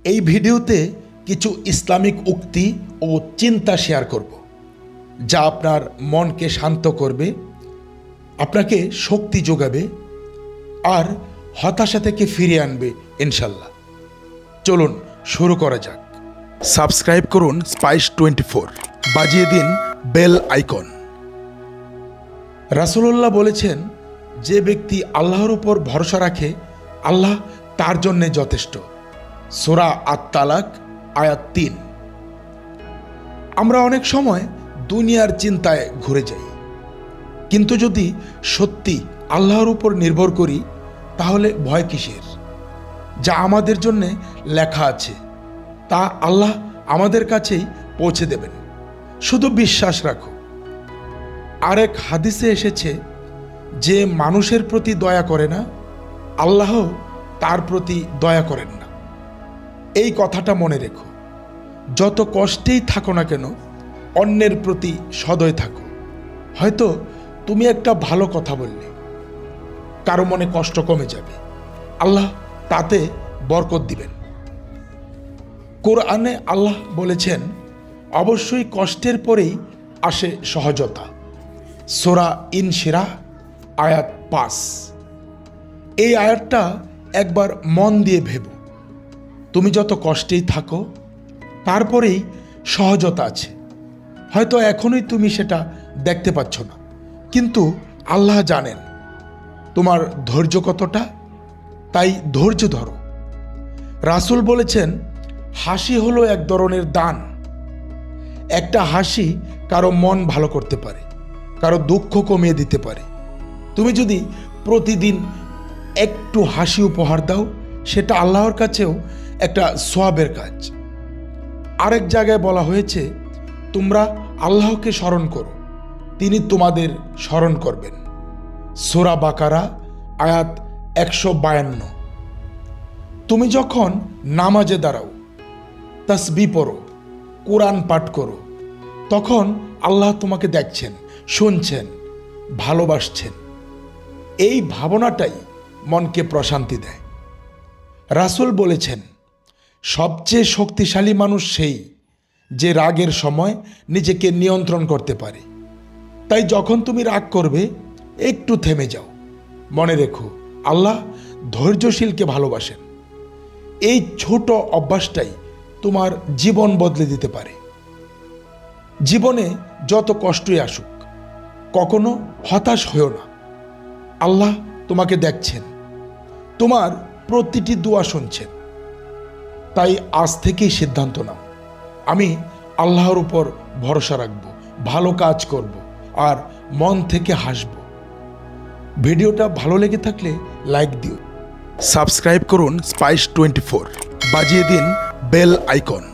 এই ভিডিওতে কিছু ইসলামিক উক্তি ও চিন্তা শেয়ার করব, যা আপনার মনকে শান্ত করবে, আপনাকে শক্তি যোগাবে আর হতাশা থেকে ফিরিয়ে আনবে ইনশাল্লাহ। চলুন শুরু করা যাক। সাবস্ক্রাইব করুন স্পাইস 24, বাজিয়ে দিন বেল আইকন। রাসূলুল্লাহ বলেছেন, যে ব্যক্তি আল্লাহর উপর ভরসা রাখে আল্লাহ তার জন্যে যথেষ্ট। সূরা আত-তালাক আয়াত 3। আমরা অনেক সময় দুনিয়ার চিন্তায় ঘুরে যাই, কিন্তু যদি সত্যি আল্লাহর উপর নির্ভর করি তাহলে ভয় কিসের? যা আমাদের জন্য লেখা আছে তা আল্লাহ আমাদের কাছেই পৌঁছে দেবেন, শুধু বিশ্বাস রাখো। আরেক হাদিসে এসেছে, যে মানুষের প্রতি দয়া করে না আল্লাহ তার প্রতি দয়া করেন না। এই কথাটা মনে রেখো। যত কষ্টেই থাকো না কেন অন্যের প্রতি সদয় থাকো। হয়তো তুমি একটা ভালো কথা বললে কারো মনে কষ্ট কমে যাবে, আল্লাহ তাতে বরকত দিবেন। কোরআনে আল্লাহ বলেছেন, অবশ্যই কষ্টের পরেই আসে সহজতা। সূরা ইনশিরাহ আয়াত 5। এই আয়াতটা একবার মন দিয়ে ভেবো। তুমি যত কষ্টেই থাকো তারপরেই সহজতা আছে। হয়তো এখনই তুমি সেটা দেখতে পাচ্ছ না, কিন্তু আল্লাহ জানেন তোমার ধৈর্য কতটা, তাই ধৈর্য ধরো। রাসূল বলেছেন, হাসি হলো এক ধরনের দান। একটা হাসি কারো মন ভালো করতে পারে, কারো দুঃখ কমিয়ে দিতে পারে। তুমি যদি প্রতিদিন একটু হাসি উপহার দাও, সেটা আল্লাহর কাছেও একটা সওয়াবের কাজ। আরেক জায়গায় বলা হয়েছে, তোমরা আল্লাহকে স্মরণ করো, তিনি তোমাদের স্মরণ করবেন। সূরা বাকারা আয়াত 152। তুমি যখন নামাজে দাঁড়াও, তাসবিহ পড়ো, কোরআন পাঠ করো, তখন আল্লাহ তোমাকে দেখছেন, শুনছেন, ভালোবাসছেন। এই ভাবনাটাই মনকে প্রশান্তি দেয়। রাসূল বলেছেন, সবচেয়ে শক্তিশালী মানুষ সেই যে রাগের সময় নিজেকে নিয়ন্ত্রণ করতে পারে। তাই যখন তুমি রাগ করবে একটু থেমে যাও। মনে রেখো, আল্লাহ ধৈর্যশীলকে ভালোবাসেন। এই ছোট অভ্যাসটাই তোমার জীবন বদলে দিতে পারে। জীবনে যত কষ্টই আসুক কখনো হতাশ হয়ো না। আল্লাহ তোমাকে দেখছেন, তোমার প্রতিটি দোয়া শুনছেন। তাই আজ থেকেই সিদ্ধান্ত নাও, আমি আল্লাহর উপর ভরসা রাখব, ভালো কাজ করব আর মন থেকে হাসব। ভিডিওটা ভালো লেগে থাকলে লাইক দিও, সাবস্ক্রাইব করুন স্পাইস 24, বাজিয়ে দিন বেল আইকন।